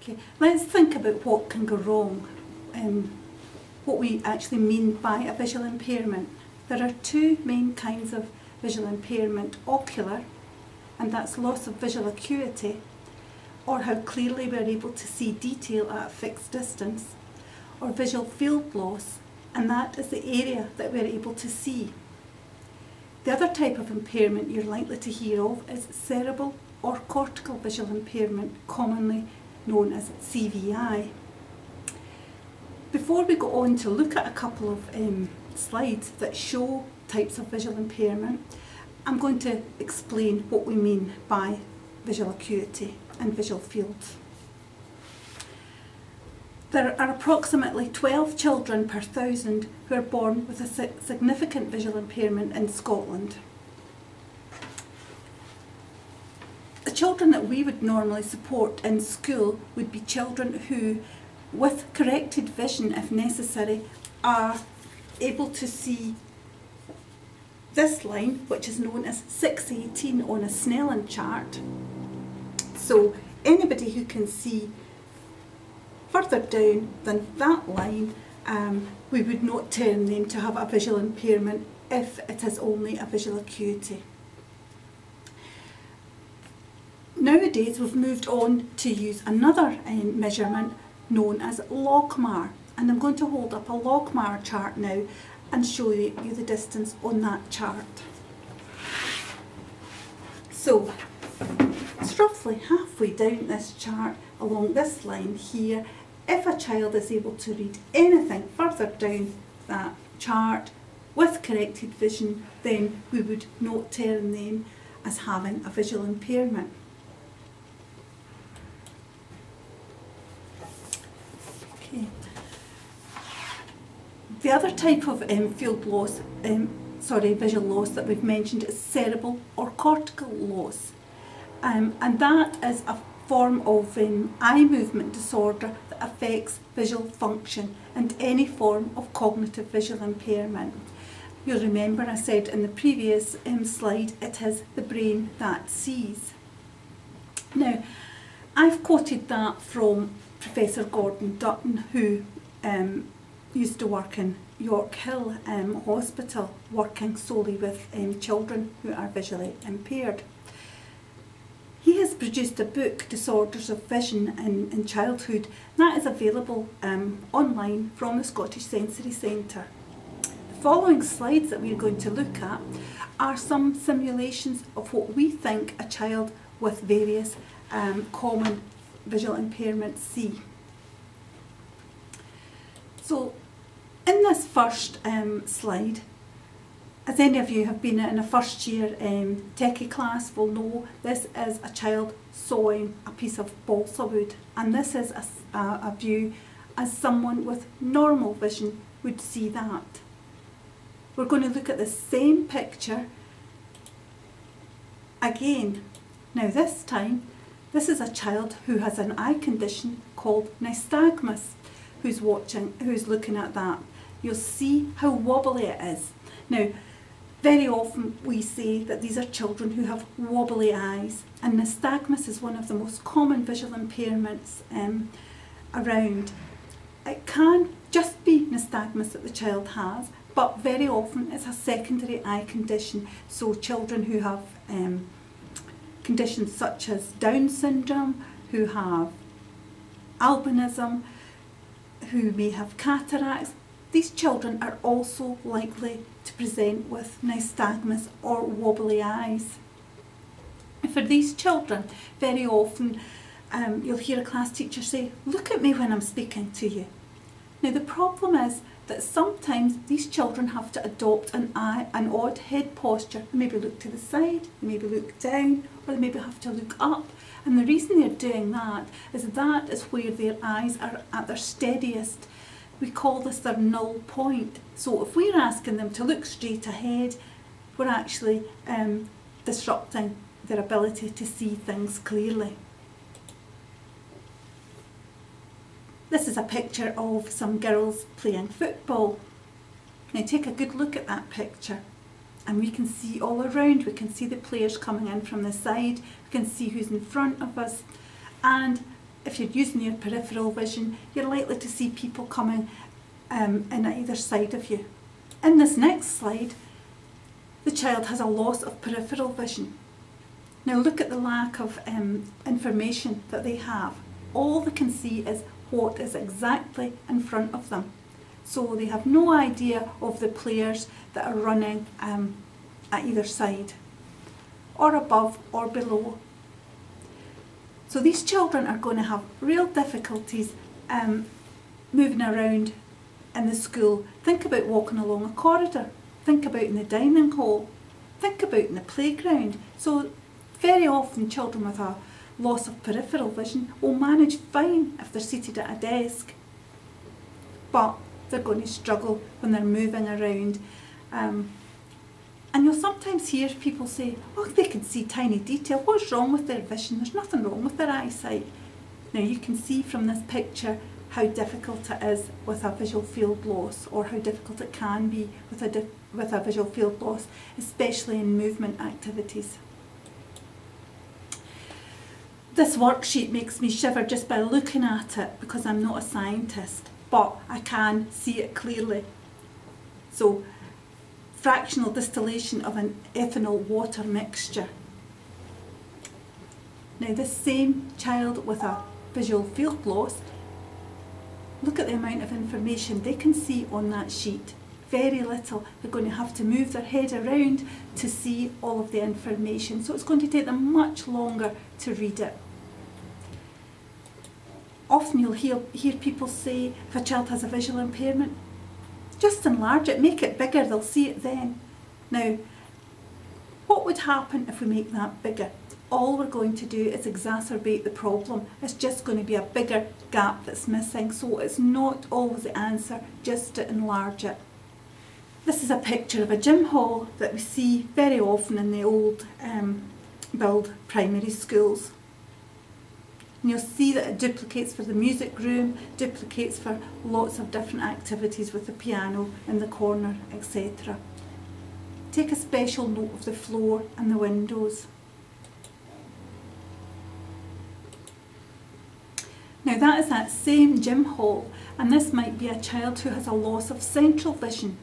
Okay, let's think about what can go wrong, what we actually mean by a visual impairment. There are two main kinds of visual impairment: ocular, and that's loss of visual acuity, or how clearly we're able to see detail at a fixed distance, or visual field loss, and that is the area that we're able to see. The other type of impairment you're likely to hear of is cerebral or cortical visual impairment, commonly known as CVI. Before we go on to look at a couple of slides that show types of visual impairment, I'm going to explain what we mean by visual acuity and visual fields. There are approximately 12 children per 1,000 who are born with a significant visual impairment in Scotland. The children that we would normally support in school would be children who, with corrected vision if necessary, are able to see this line, which is known as 618 on a Snellen chart. So anybody who can see further down than that line, we would not term them to have a visual impairment if it is only a visual acuity. Nowadays we've moved on to use another measurement known as logmar, and I'm going to hold up a logmar chart now and show you the distance on that chart. So it's roughly halfway down this chart along this line here. If a child is able to read anything further down that chart with corrected vision, then we would not term them as having a visual impairment. Okay. The other type of field loss, visual loss that we've mentioned is cerebral or cortical loss, and that is a form of eye movement disorder that affects visual function and any form of cognitive visual impairment. You'll remember I said in the previous slide, it is the brain that sees. Now, I've quoted that from Professor Gordon Dutton, who used to work in York Hill Hospital, working solely with children who are visually impaired. He has produced a book, Disorders of Vision in Childhood, that is available online from the Scottish Sensory Centre. The following slides that we're going to look at are some simulations of what we think a child with various common visual impairments see. So in this first slide, as any of you have been in a first year techie class will know, this is a child sawing a piece of balsa wood, and this is a view as someone with normal vision would see that. We're going to look at the same picture again. Now this time, this is a child who has an eye condition called nystagmus who's looking at that. You'll see how wobbly it is. Now, very often we say that these are children who have wobbly eyes, and nystagmus is one of the most common visual impairments around. It can just be nystagmus that the child has, but very often it's a secondary eye condition. So children who have conditions such as Down syndrome, who have albinism, who may have cataracts, these children are also likely to present with nystagmus or wobbly eyes. For these children, very often you'll hear a class teacher say, "Look at me when I'm speaking to you." Now the problem is that sometimes these children have to adopt an odd head posture. They maybe look to the side, they maybe look down, or they maybe have to look up. And the reason they're doing that is where their eyes are at their steadiest. We call this their null point. So if we're asking them to look straight ahead, we're actually disrupting their ability to see things clearly. This is a picture of some girls playing football. Now take a good look at that picture, and we can see all around. We can see the players coming in from the side, we can see who's in front of us, and if you're using your peripheral vision, you're likely to see people coming in either side of you. In this next slide, the child has a loss of peripheral vision. Now look at the lack of information that they have. All they can see is what is exactly in front of them. So they have no idea of the players that are running at either side, or above or below. So these children are going to have real difficulties moving around in the school. Think about walking along a corridor. Think about in the dining hall. Think about in the playground. So very often children with a loss of peripheral vision will manage fine if they're seated at a desk, but they're going to struggle when they're moving around. And you'll sometimes hear people say, oh, they can see tiny detail. What's wrong with their vision? There's nothing wrong with their eyesight. Now you can see from this picture how difficult it is with a visual field loss, or how difficult it can be with a visual field loss, especially in movement activities. This worksheet makes me shiver just by looking at it, because I'm not a scientist, but I can see it clearly. So, fractional distillation of an ethanol water mixture. Now this same child with a visual field loss, look at the amount of information they can see on that sheet. Very little. They're going to have to move their head around to see all of the information, so it's going to take them much longer to read it. Often you'll hear people say, if a child has a visual impairment, just enlarge it, make it bigger, they'll see it then. Now, what would happen if we make that bigger? All we're going to do is exacerbate the problem. It's just going to be a bigger gap that's missing, so it's not always the answer just to enlarge it. This is a picture of a gym hall that we see very often in the old build primary schools. And you'll see that it duplicates for the music room, duplicates for lots of different activities with the piano in the corner, etc. Take a special note of the floor and the windows. Now that is that same gym hall, and this might be a child who has a loss of central vision.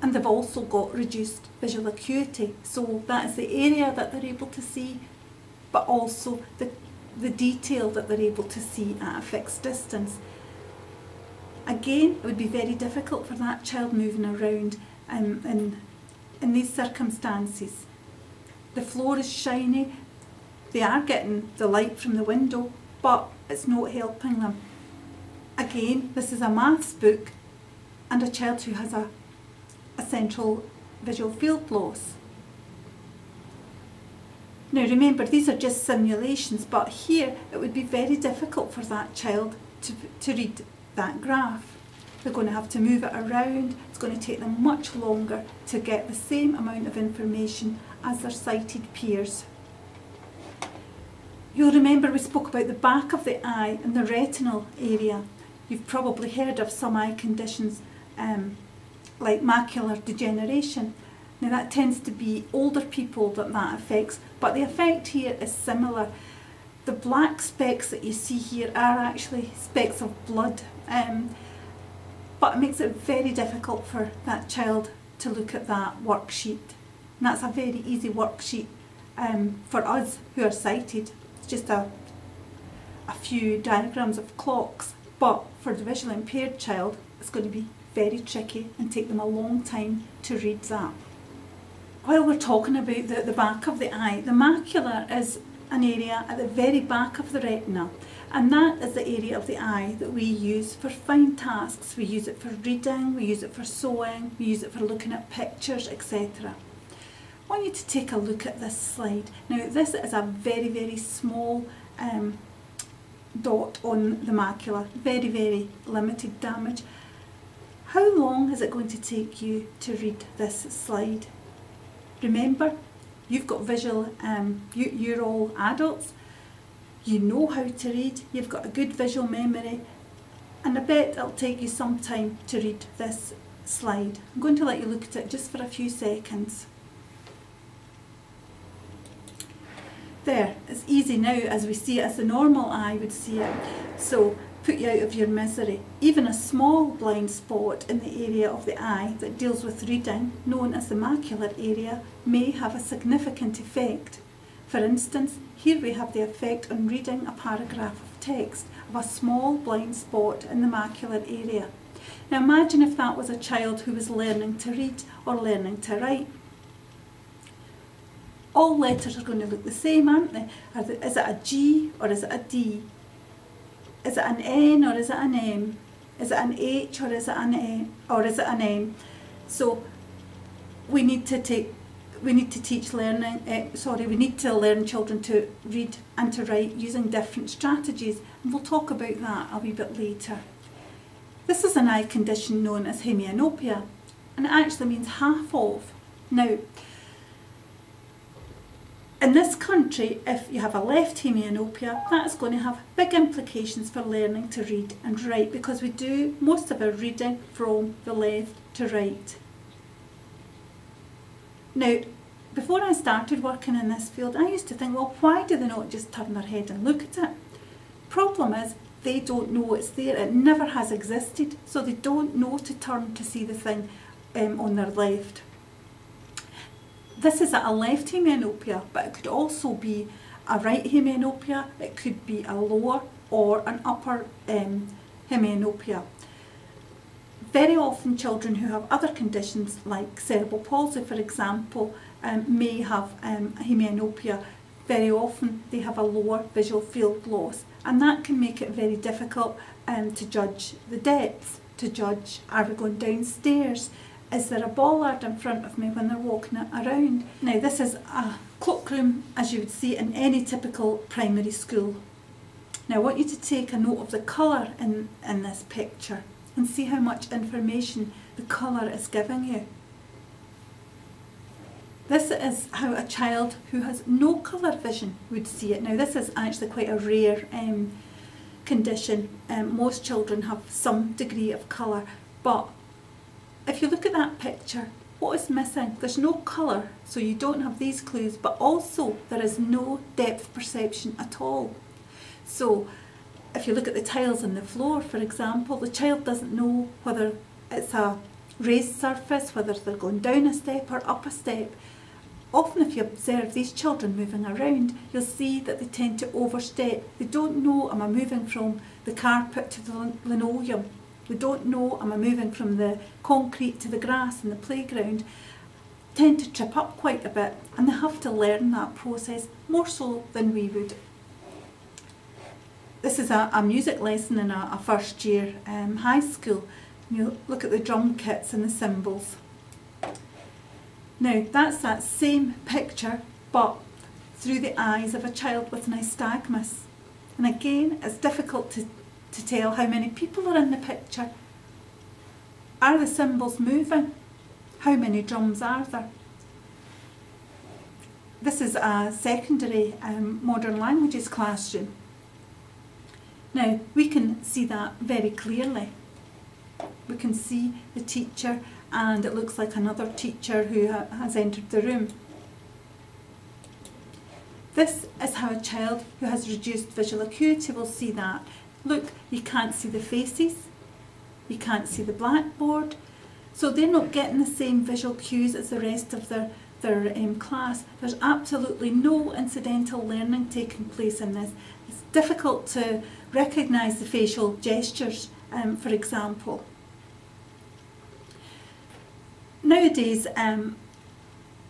And they've also got reduced visual acuity, so that is the area that they're able to see, but also the detail that they're able to see at a fixed distance. Again, it would be very difficult for that child moving around in these circumstances. The floor is shiny, they are getting the light from the window, but it's not helping them. Again, this is a maths book and a child who has a central visual field loss. Now remember, these are just simulations, but here it would be very difficult for that child to read that graph. They're going to have to move it around. It's going to take them much longer to get the same amount of information as their sighted peers. You'll remember we spoke about the back of the eye and the retinal area. You've probably heard of some eye conditions like macular degeneration. Now that tends to be older people that affects, but the effect here is similar. The black specks that you see here are actually specks of blood, but it makes it very difficult for that child to look at that worksheet. And that's a very easy worksheet for us who are sighted. It's just a few diagrams of clocks, but for the visually impaired child it's going to be very tricky and take them a long time to read that. While we're talking about the back of the eye, the macula is an area at the very back of the retina, and that is the area of the eye that we use for fine tasks. We use it for reading, we use it for sewing, we use it for looking at pictures, etc. I want you to take a look at this slide. Now this is a very, very small dot on the macula, very, very limited damage. How long is it going to take you to read this slide? Remember, you've got visual, you're all adults, you know how to read, you've got a good visual memory, and I bet it'll take you some time to read this slide. I'm going to let you look at it just for a few seconds. There, it's easy now as we see it, as the normal eye would see it. So put you out of your misery. Even a small blind spot in the area of the eye that deals with reading, known as the macular area, may have a significant effect. For instance, here we have the effect on reading a paragraph of text of a small blind spot in the macular area. Now imagine if that was a child who was learning to read or learning to write. All letters are going to look the same, aren't they? Is it a G or is it a D? Is it an N or is it an M? Is it an H or is it an A or is it an M? So we need to learn children to read and to write using different strategies, and we'll talk about that a wee bit later. This is an eye condition known as hemianopia, and it actually means half of. Now, in this country, if you have a left hemianopia, that is going to have big implications for learning to read and write, because we do most of our reading from the left to right. Now, before I started working in this field, I used to think, well, why do they not just turn their head and look at it? Problem is, they don't know it's there. It never has existed, so they don't know to turn to see the thing on their left. This is a left hemianopia, but it could also be a right hemianopia, it could be a lower or an upper hemianopia. Very often children who have other conditions like cerebral palsy, for example, may have hemianopia. Very often they have a lower visual field loss, and that can make it very difficult to judge the depth, to judge, are we going downstairs? Is there a bollard in front of me when they're walking around? Now this is a cloakroom as you would see in any typical primary school. Now I want you to take a note of the colour in this picture and see how much information the colour is giving you. This is how a child who has no colour vision would see it. Now this is actually quite a rare condition. Most children have some degree of colour, but if you look at that picture, what is missing? There's no colour, so you don't have these clues, but also there is no depth perception at all. So if you look at the tiles on the floor, for example, the child doesn't know whether it's a raised surface, whether they're going down a step or up a step. Often if you observe these children moving around, you'll see that they tend to overstep. They don't know, am I moving from the carpet to the linoleum? They don't know, am I moving from the concrete to the grass in the playground? Tend to trip up quite a bit, and they have to learn that process more so than we would. This is a music lesson in a first year high school. You look at the drum kits and the cymbals. Now that's that same picture, but through the eyes of a child with nystagmus. And again, it's difficult to tell how many people are in the picture. Are the cymbals moving? How many drums are there? This is a secondary modern languages classroom. Now we can see that very clearly. We can see the teacher, and it looks like another teacher who has entered the room. This is how a child who has reduced visual acuity will see that. Look, you can't see the faces, you can't see the blackboard, so they're not getting the same visual cues as the rest of their class. There's absolutely no incidental learning taking place in this. It's difficult to recognise the facial gestures, for example. Nowadays,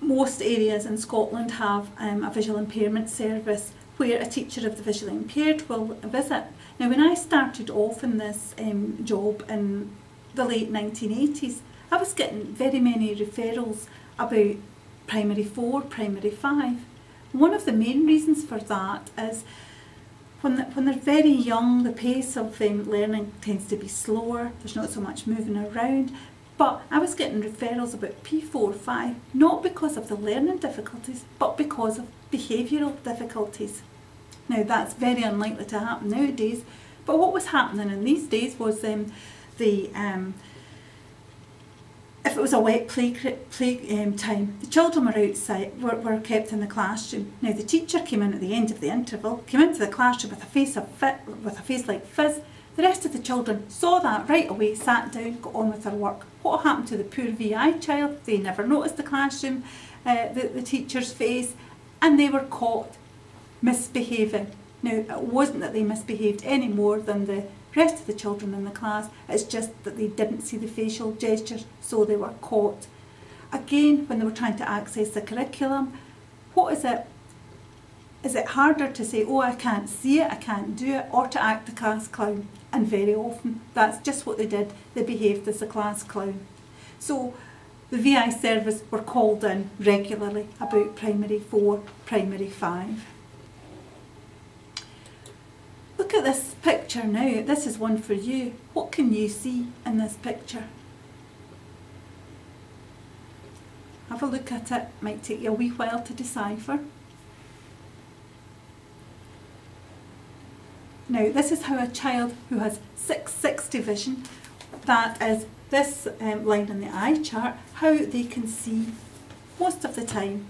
most areas in Scotland have a visual impairment service where a teacher of the visually impaired will visit. Now when I started off in this job in the late 1980s, I was getting very many referrals about primary 4, primary 5. One of the main reasons for that is when they're very young, the pace of learning tends to be slower, there's not so much moving around. But I was getting referrals about P4, 5, not because of the learning difficulties, but because of behavioural difficulties. Now that's very unlikely to happen nowadays, but what was happening in these days was the if it was a wet play time, the children were outside, were kept in the classroom. Now the teacher came in at the end of the interval, came into the classroom with a face like fizz. The rest of the children saw that right away, sat down, got on with their work. What happened to the poor VI child? They never noticed the classroom, the teacher's face, and they were caught misbehaving. Now, it wasn't that they misbehaved any more than the rest of the children in the class, it's just that they didn't see the facial gestures, so they were caught. Again, when they were trying to access the curriculum, what is it? Is it harder to say, oh, I can't see it, I can't do it, or to act the class clown? And very often, that's just what they did. They behaved as a class clown. So the VI service were called in regularly about primary 4, primary 5. Look at this picture now. This is one for you. What can you see in this picture? Have a look at it. Might take you a wee while to decipher. Now, this is how a child who has 660 vision, that is this line in the eye chart, how they can see most of the time.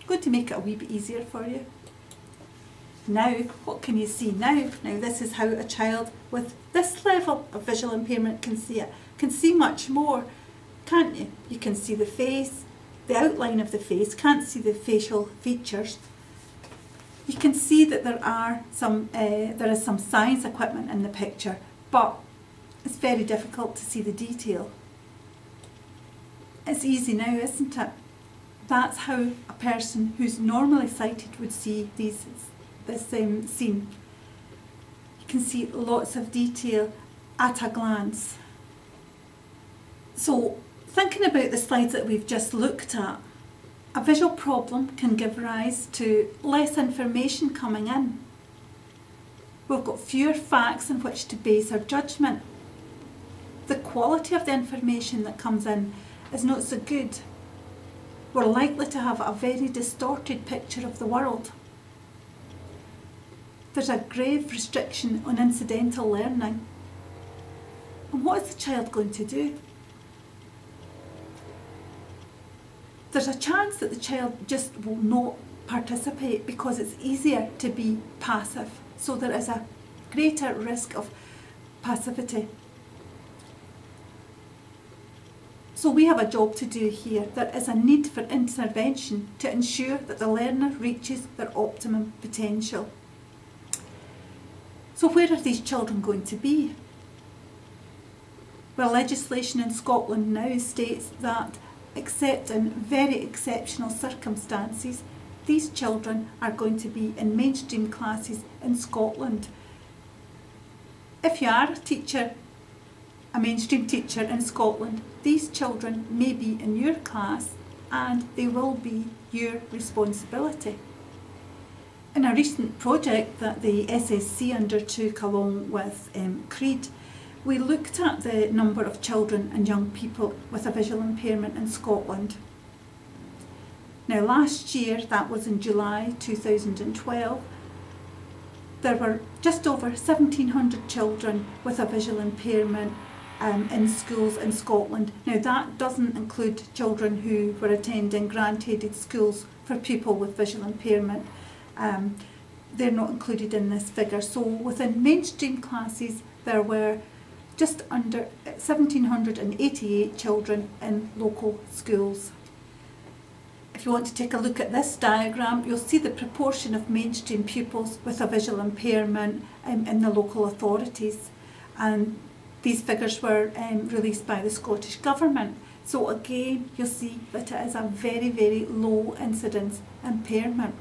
I'm going to make it a wee bit easier for you. Now, what can you see now? Now, this is how a child with this level of visual impairment can see it. Can see much more, can't you? You can see the face, the outline of the face, can't see the facial features. You can see that there is some science equipment in the picture, but it's very difficult to see the detail. It's easy now, isn't it? That's how a person who's normally sighted would see this scene. You can see lots of detail at a glance. So, thinking about the slides that we've just looked at, a visual problem can give rise to less information coming in. We've got fewer facts on which to base our judgment. The quality of the information that comes in is not so good. We're likely to have a very distorted picture of the world. There's a grave restriction on incidental learning. And what is the child going to do? There's a chance that the child just will not participate because it's easier to be passive. So there is a greater risk of passivity. So we have a job to do here. There is a need for intervention to ensure that the learner reaches their optimum potential. So where are these children going to be? Well, legislation in Scotland now states that, except in very exceptional circumstances, these children are going to be in mainstream classes in Scotland. If you are a teacher, a mainstream teacher in Scotland, these children may be in your class and they will be your responsibility. In a recent project that the SSC undertook along with CREED, we looked at the number of children and young people with a visual impairment in Scotland. Now last year, that was in July 2012, there were just over 1,700 children with a visual impairment in schools in Scotland. Now that doesn't include children who were attending grant-aided schools for people with visual impairment. They're not included in this figure. So within mainstream classes there were just under 1,788 children in local schools. If you want to take a look at this diagram, you'll see the proportion of mainstream pupils with a visual impairment in the local authorities. And these figures were released by the Scottish Government. So again, you'll see that it is a very, very low incidence impairment.